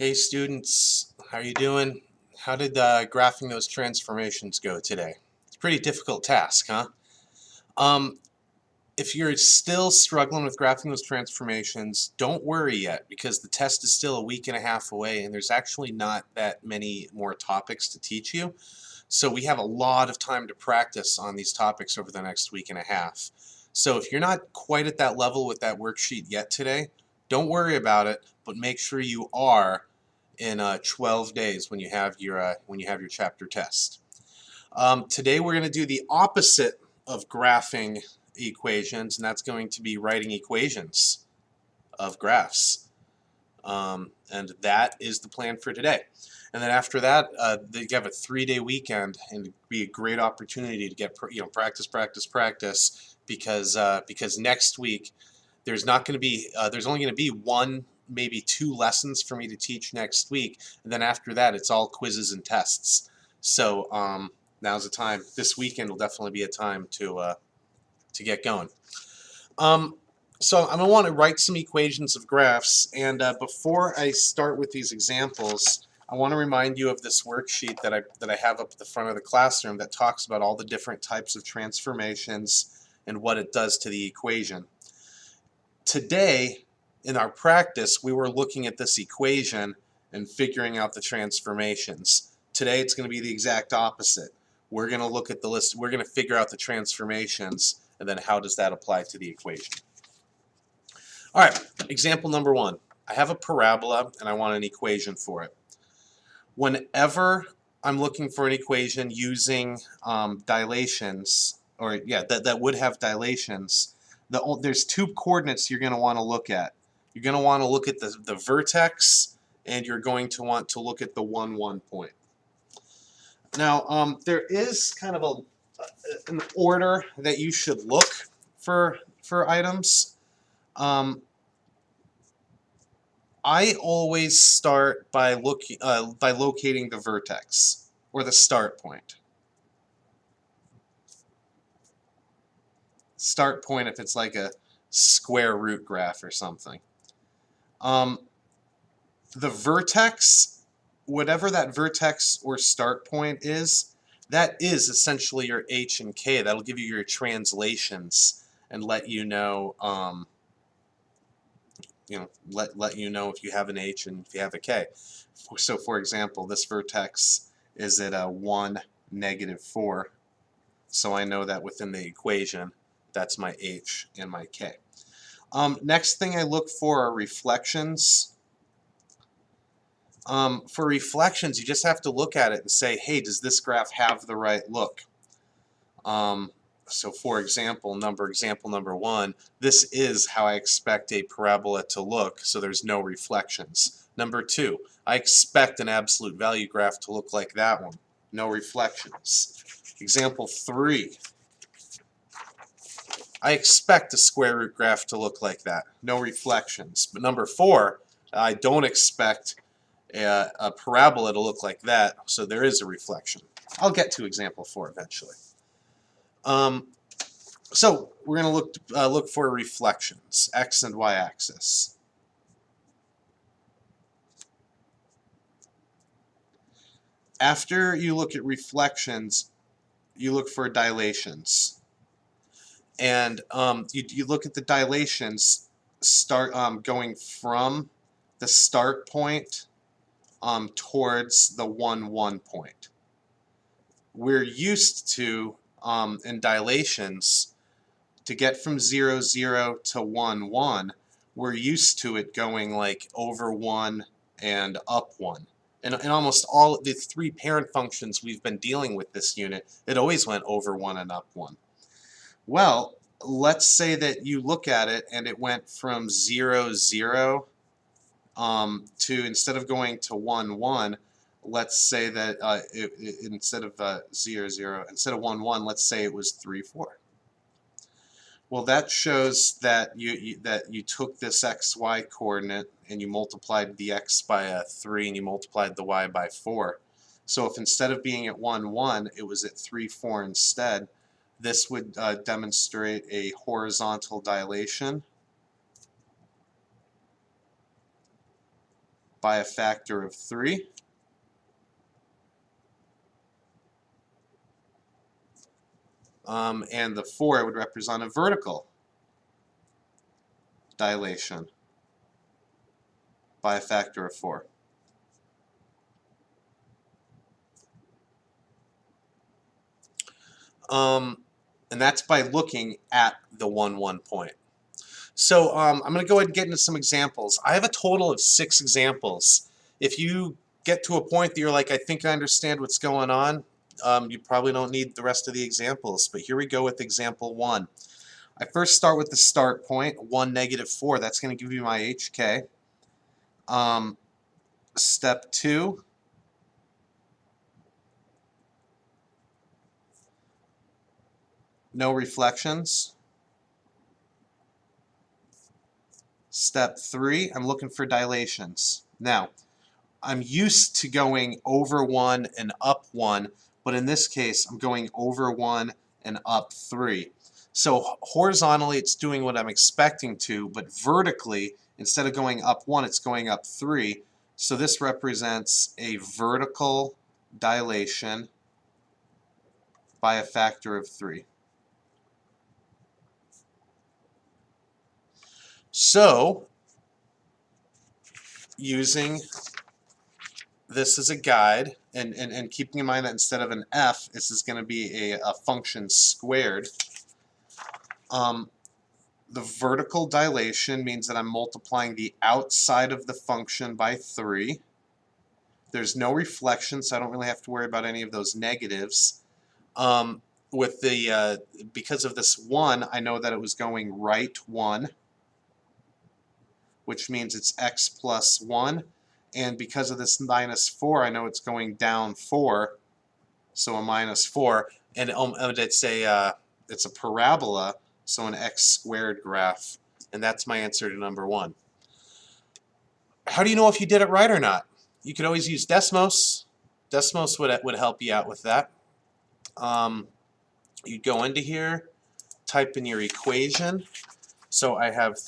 Hey students, how are you doing? How did graphing those transformations go today? It's a pretty difficult task, huh? Um, if you're still struggling with graphing those transformations, don't worry yet because the test is still a week and a half away and there's actually not that many more topics to teach you. So we have a lot of time to practice on these topics over the next week and a half. So if you're not quite at that level with that worksheet yet today, don't worry about it, but make sure you are in 12 days when you have your chapter test. Today we're going to do the opposite of graphing equations, and that's going to be writing equations of graphs. And that is the plan for today. And then after that, you have a 3-day weekend, and it'd be a great opportunity to get practice because next week there's only going to be one, maybe 2 lessons for me to teach next week, and then after that it's all quizzes and tests. So now's the time. This weekend will definitely be a time to get going. So I'm going to want to write some equations of graphs, and before I start with these examples, I want to remind you of this worksheet that I have up at the front of the classroom that talks about all the different types of transformations and what it does to the equation. Today, in our practice, we were looking at this equation and figuring out the transformations. Today, it's going to be the exact opposite. We're going to look at the list, we're going to figure out the transformations, and then how does that apply to the equation. All right, example number 1. I have a parabola and I want an equation for it. Whenever I'm looking for an equation using dilations, that would have dilations, there's 2 coordinates you're going to want to look at. You're going to want to look at the vertex, and you're going to want to look at the 1, 1 point. Now, there is kind of an order that you should look for items. I always start by locating the vertex or the start point. Start point if it's like a square root graph or something. The vertex, whatever that vertex or start point is, that is essentially your H and K. That'll give you your translations and let you know, let you know if you have an H and if you have a K. So for example, this vertex is at 1, -4. So I know that within the equation, that's my H and my K. Next thing I look for are reflections. For reflections, you just have to look at it and say, hey, does this graph have the right look? So for example number 1, this is how I expect a parabola to look, so there's no reflections. Number 2, I expect an absolute value graph to look like that one. No reflections. Example 3, I expect a square root graph to look like that. No reflections. But number 4, I don't expect a parabola to look like that, so there is a reflection. I'll get to example 4 eventually. So we're going to look for reflections, x and y axis. After you look at reflections, you look for dilations. And you look at the dilations, start going from the start point towards the 1, 1 point. We're used to, in dilations, to get from 0, 0 to 1, 1, we're used to it going like over 1 and up 1. And in almost all the 3 parent functions we've been dealing with this unit, it always went over 1 and up 1. Well, let's say that you look at it and it went from 0, 0 to, instead of going to 1, 1, let's say that instead of 0, 0, instead of 1, 1, let's say it was 3, 4. Well, that shows that you took this xy coordinate and you multiplied the x by 3 and you multiplied the y by 4. So if instead of being at 1, 1, it was at 3, 4 instead, this would demonstrate a horizontal dilation. by a factor of 3. And the 4 would represent a vertical dilation by a factor of 4. And that's by looking at the 1, 1 point. So I'm going to go ahead and get into some examples. I have a total of 6 examples. If you get to a point that you're like, I think I understand what's going on, you probably don't need the rest of the examples. But here we go with example 1. I first start with the start point, 1, -4. That's going to give you my HK. Step 2. No reflections. Step 3, I'm looking for dilations. Now, I'm used to going over 1 and up 1, but in this case, I'm going over 1 and up 3. So horizontally, it's doing what I'm expecting to, but vertically, instead of going up 1, it's going up 3. So this represents a vertical dilation by a factor of 3. So, using this as a guide, and keeping in mind that instead of an f, this is going to be a function squared. The vertical dilation means that I'm multiplying the outside of the function by 3. There's no reflection, so I don't really have to worry about any of those negatives. With the because of this 1, I know that it was going right 1, which means it's x plus 1. And because of this -4, I know it's going down 4, so a -4. And it's a parabola, so an x squared graph. And that's my answer to number 1. How do you know if you did it right or not? You could always use Desmos. Desmos would help you out with that. You'd go into here, type in your equation. So I have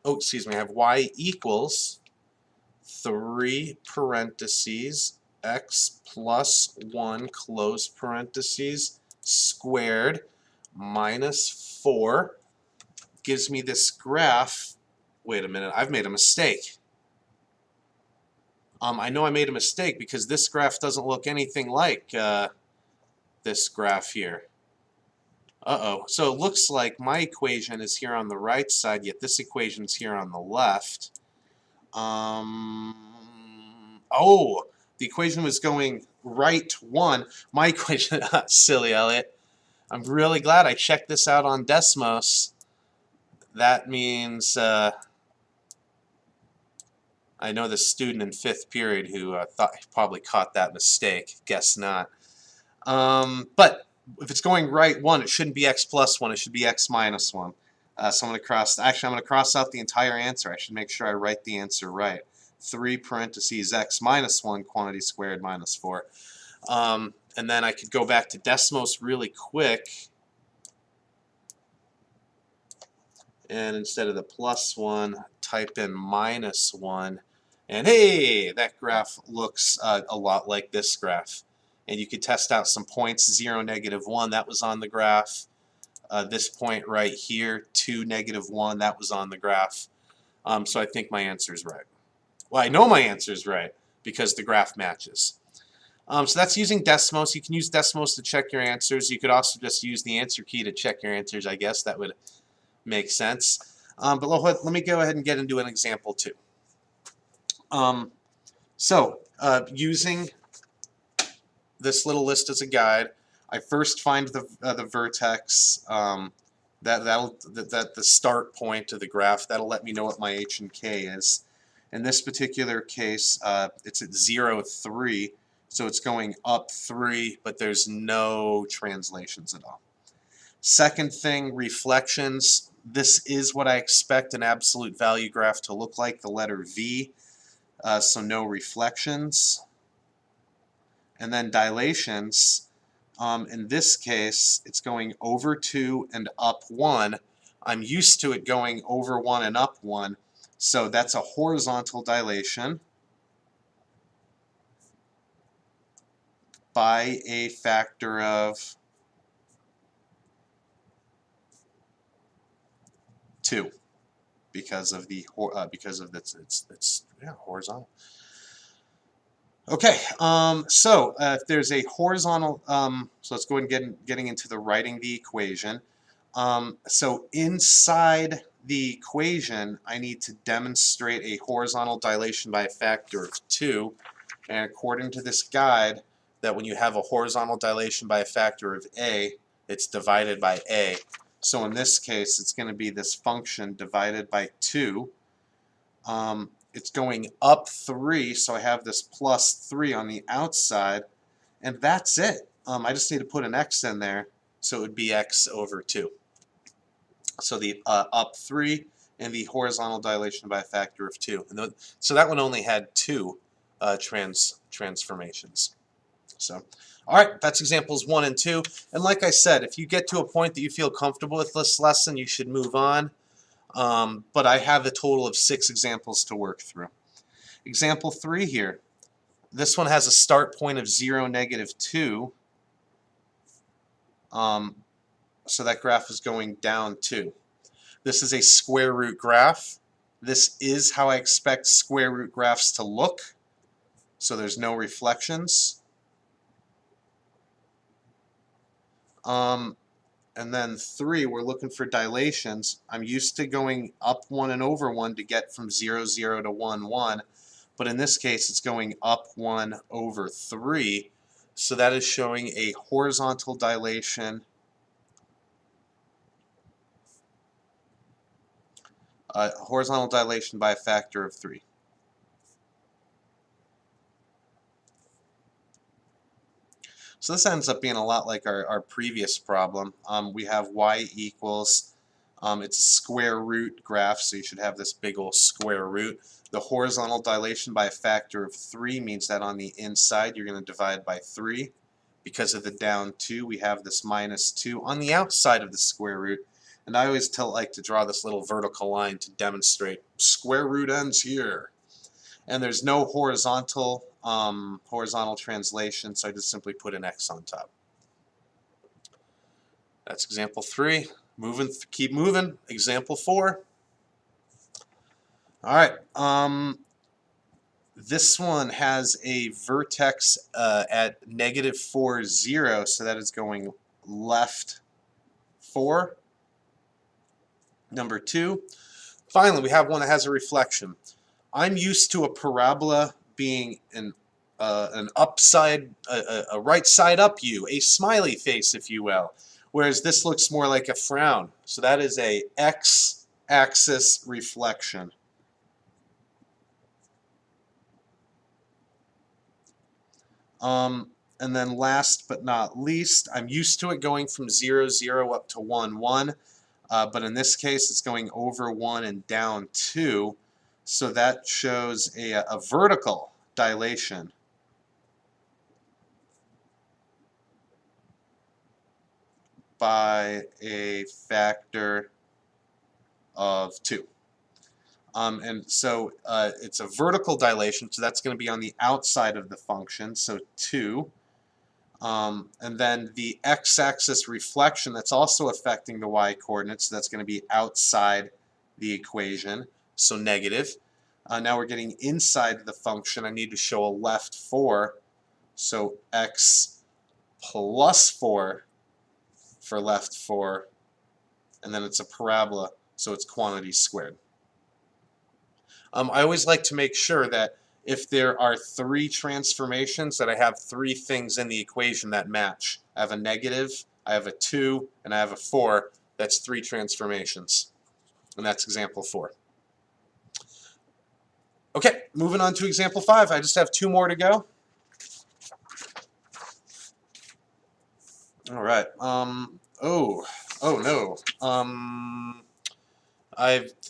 I have y equals 3 parentheses x plus 1 close parentheses squared minus 4 gives me this graph. Wait a minute, I've made a mistake. I know I made a mistake because this graph doesn't look anything like this graph here. Uh-oh. So it looks like my equation is here on the right side, yet this equation is here on the left. Oh, the equation was going right 1. My equation, silly Elliot. I'm really glad I checked this out on Desmos. That means I know the student in 5th period who thought he probably caught that mistake. Guess not. But if it's going right 1, it shouldn't be x plus 1. It should be x minus 1. So I'm going to cross out the entire answer. I should make sure I write the answer right. 3 parentheses x minus 1 quantity squared minus 4. And then I could go back to Desmos really quick. And instead of the plus 1, type in minus 1. And hey, that graph looks a lot like this graph. And you could test out some points, 0, -1, that was on the graph. This point right here, 2, -1, that was on the graph. So I think my answer is right. Well, I know my answer is right because the graph matches. So that's using Desmos. You can use Desmos to check your answers. You could also just use the answer key to check your answers, I guess. That would make sense. But let me go ahead and get into an example 2. Using this little list as a guide, I first find the vertex, the start point of the graph. That'll let me know what my h and k is. In this particular case, it's at 0, 3, so it's going up 3, but there's no translations at all. Second thing, reflections. This is what I expect an absolute value graph to look like, the letter V, so no reflections. And then dilations, in this case, it's going over 2 and up 1. I'm used to it going over 1 and up 1, so that's a horizontal dilation. by a factor of 2 because of the it's yeah, horizontal. Okay, so if there's a horizontal, so let's go ahead and getting into the writing the equation. So inside the equation, I need to demonstrate a horizontal dilation by a factor of 2. And according to this guide, that when you have a horizontal dilation by a factor of a, it's divided by a. So in this case, it's going to be this function divided by 2. It's going up 3, so I have this plus 3 on the outside, and that's it. I just need to put an x in there, so it would be x over 2. So the up 3 and the horizontal dilation by a factor of 2. And so that one only had 2 transformations. So, all right, that's examples 1 and 2. And like I said, if you get to a point that you feel comfortable with this lesson, you should move on. But I have a total of 6 examples to work through. Example 3 here. This one has a start point of 0, -2. So that graph is going down 2. This is a square root graph. This is how I expect square root graphs to look. So there's no reflections. And then 3, we're looking for dilations. I'm used to going up 1 and over 1 to get from 0, 0 to 1, 1. But in this case, it's going up 1 over 3. So that is showing a horizontal dilation by a factor of 3. So this ends up being a lot like our previous problem. We have y equals, it's a square root graph, so you should have this big old square root. The horizontal dilation by a factor of 3 means that on the inside you're going to divide by 3. Because of the down 2, we have this -2 on the outside of the square root. And I always like to draw this little vertical line to demonstrate square root ends here. And there's no horizontal translation, so I just simply put an x on top. That's example 3. Keep moving. Example 4. All right. This one has a vertex at -4, 0, so that is going left 4. Number 2. Finally, we have one that has a reflection. I'm used to a parabola being an upside, a right side up U, a smiley face, if you will, whereas this looks more like a frown. So that is a x-axis reflection. And then last but not least, I'm used to it going from 0, 0 up to 1, 1. But in this case, it's going over 1 and down 2. So that shows a vertical dilation by a factor of 2. And so it's a vertical dilation, so that's going to be on the outside of the function, so 2. And then the x-axis reflection, that's also affecting the y-coordinates, so that's going to be outside the equation, so negative. Now we're getting inside the function. I need to show a left 4, so x plus 4 for left 4, and then it's a parabola, so it's quantity squared. I always like to make sure that if there are 3 transformations, that I have 3 things in the equation that match. I have a negative, I have a 2, and I have a 4. That's 3 transformations. And that's example 4. Okay, moving on to example 5. I just have 2 more to go. All right. Oh no.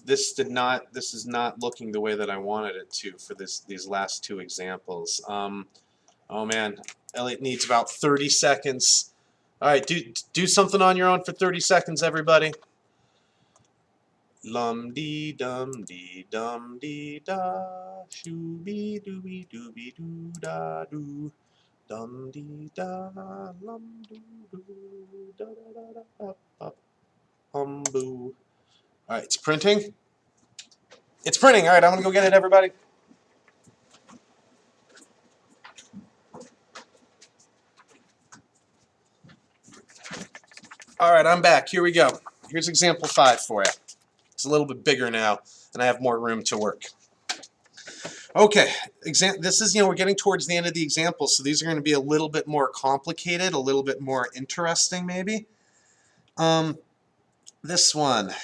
This is not looking the way that I wanted it to for these last 2 examples. Oh man, Elliot needs about 30 seconds. All right, do something on your own for 30 seconds, everybody. Lum dee dum da, shooby dooby dooby doo da doo. Dum dee da lum doo doo da da da da da boo. All right, it's printing. It's printing. All right, I'm gonna go get it, everybody. All right, I'm back. Here we go. Here's example 5 for you. It's a little bit bigger now, and I have more room to work. Okay, this is, we're getting towards the end of the example, so these are going to be a little bit more complicated, a little bit more interesting, maybe. This one,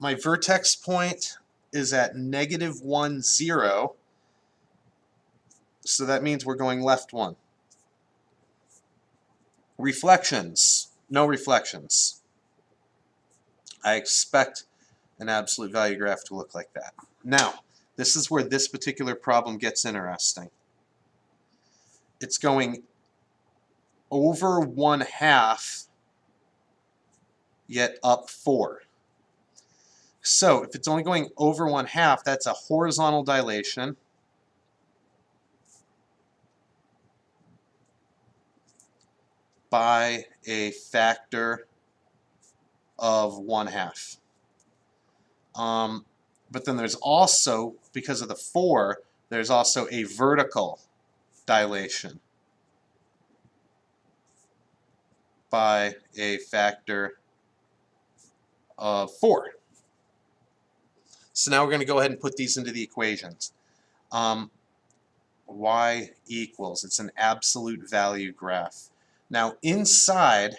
my vertex point is at -1, 0. So that means we're going left 1. Reflections, no reflections. I expect an absolute value graph to look like that. Now, this is where this particular problem gets interesting. It's going over 1/2, yet up 4. So if it's only going over 1/2, that's a horizontal dilation. By a factor of 1/2. But then there's also, because of the 4, there's also a vertical dilation by a factor of 4. So now we're going to go ahead and put these into the equations. Y equals, it's an absolute value graph. Now inside,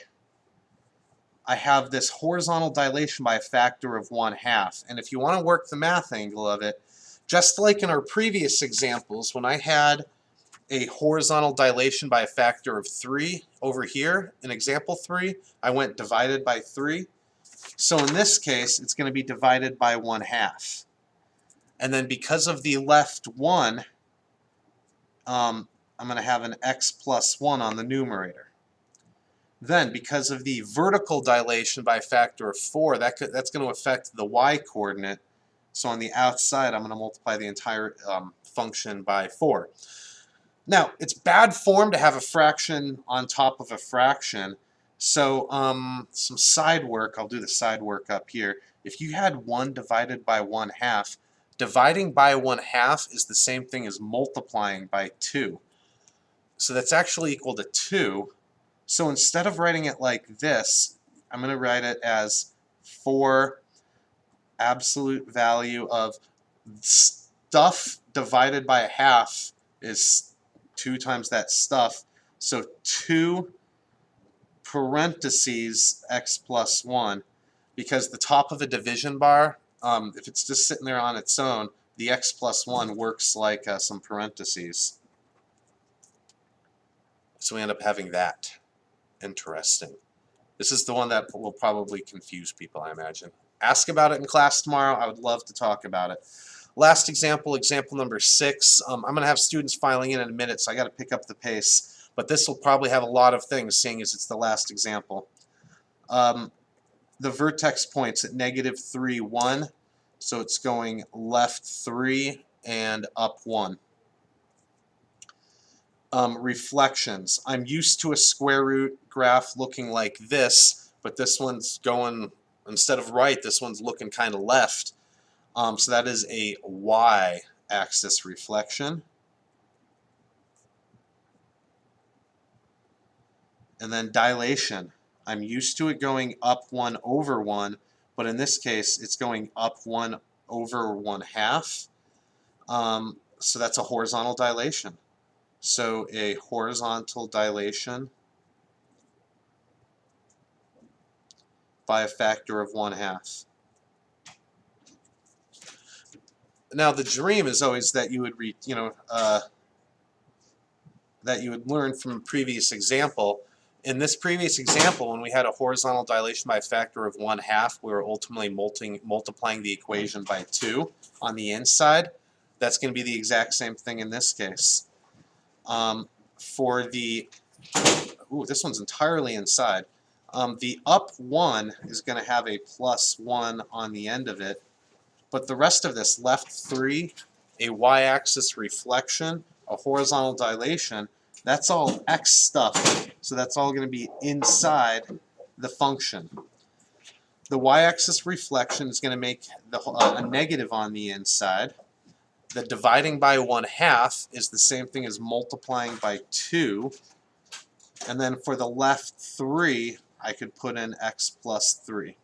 I have this horizontal dilation by a factor of 1/2. And if you want to work the math angle of it, just like in our previous examples, when I had a horizontal dilation by a factor of 3 over here, in example 3, I went divided by 3. So in this case, it's going to be divided by 1/2. And then because of the left 1, I'm going to have an x plus 1 on the numerator. Then, because of the vertical dilation by a factor of 4, that's going to affect the y coordinate. So on the outside, I'm going to multiply the entire function by 4. Now, it's bad form to have a fraction on top of a fraction. So some side work, I'll do the side work up here. If you had 1 divided by 1/2, dividing by 1/2 is the same thing as multiplying by 2. So that's actually equal to 2. So instead of writing it like this, I'm going to write it as 4 absolute value of stuff divided by 1/2 is 2 times that stuff. So 2 parentheses x plus 1, because the top of a division bar, if it's just sitting there on its own, the x plus 1 works like some parentheses. So we end up having that. Interesting. This is the one that will probably confuse people, I imagine. Ask about it in class tomorrow. I would love to talk about it. Last example, example number 6. I'm going to have students filing in a minute, so I got to pick up the pace. But this will probably have a lot of things, seeing as it's the last example. The vertex point's at -3, 1. So it's going left 3 and up 1. Reflections. I'm used to a square root graph looking like this, but this one's going, instead of right, this one's looking kind of left. So that is a y-axis reflection. And then dilation. I'm used to it going up 1 over 1, but in this case, it's going up 1 over 1/2. So that's a horizontal dilation. So a horizontal dilation by a factor of 1/2. Now the dream is always that you would that you would learn from a previous example. In this previous example, when we had a horizontal dilation by a factor of 1/2, we were ultimately multiplying the equation by 2 on the inside. That's going to be the exact same thing in this case. For the, this one's entirely inside. The up 1 is going to have a plus 1 on the end of it, but the rest of this, left 3, a y-axis reflection, a horizontal dilation, That's all x stuff, so that's all going to be inside the function. The y-axis reflection is going to make a negative on the inside. The dividing by 1/2 is the same thing as multiplying by 2. And then for the left 3, I could put in x plus 3.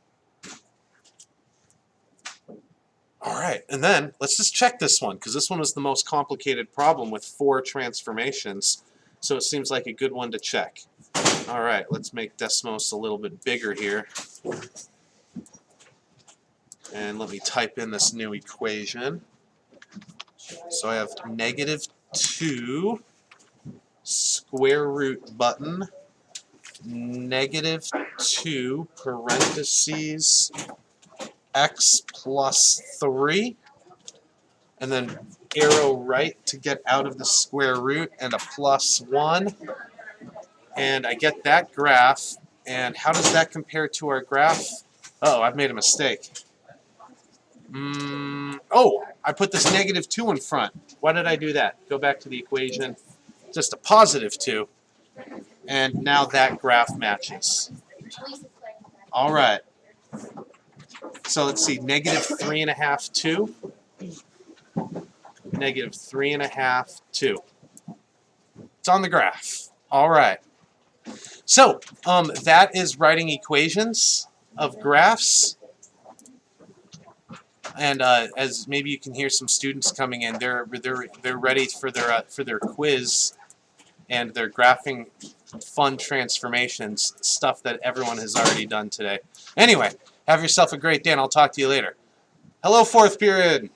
Alright, and then let's just check this one, because this one was the most complicated problem with 4 transformations, so it seems like a good one to check. Alright, let's make Desmos a little bit bigger here. And let me type in this new equation. So I have -2 square root button, -2 parentheses x plus 3, and then arrow right to get out of the square root, and a +1, and I get that graph. And how does that compare to our graph? Oh, I've made a mistake. Oh, I put this -2 in front. Why did I do that? Go back to the equation. Just a +2. And now that graph matches. All right. So let's see, -3.5, 2. -3.5, 2. It's on the graph. All right. So that is writing equations of graphs. And as maybe you can hear some students coming in, they're ready for their quiz and their graphing fun transformations, stuff that everyone has already done today. Anyway, have yourself a great day, and I'll talk to you later. Hello, 4th period.